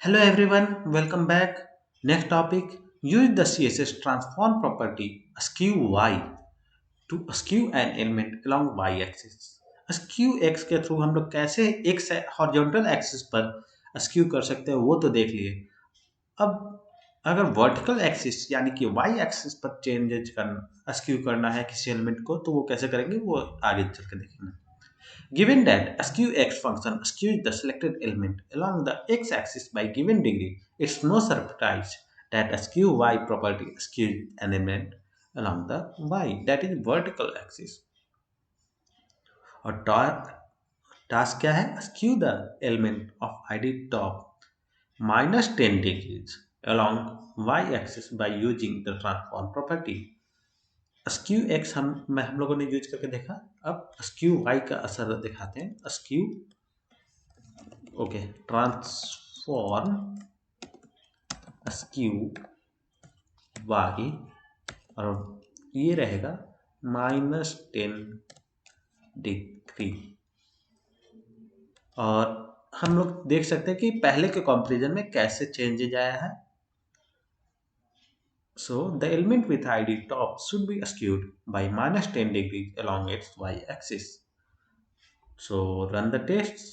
Hello everyone, welcome back. Next topic, use the CSS transform property skewY to skew an element along y axis. skew x के through हम लोग कैसे x horizontal axis पर skew कर सकते हैं वो तो देख लिए। अब अगर वर्टिकल एक्सिस यानी कि वाई एक्सिस पर चेंजेज करना स्क्यू करना है किसी एलिमेंट को तो वो कैसे करेंगे वो आगे चल के देखेंगे। Given that skewx function skews the selected element along the x-axis by given degree, it's no surprise that a skewY property skews an element along the y, that is vertical axis. और task क्या है? Skew the element of ID top minus 10 degrees along y-axis by using the transform property. Skew x हम लोगों ने use करके देखा। अब skew Y का असर दिखाते हैं। Skew okay transform skew Y और ये रहेगा -10 डिग्री। और हम लोग देख सकते हैं कि पहले के कंपैरिजन में कैसे चेंजेज आया है। So the element with ID top should be skewed by -10 degrees along its y-axis. So run the tests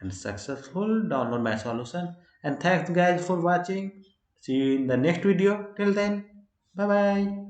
and successful download my solution, and thanks guys for watching. See you in the next video. Till then, bye bye.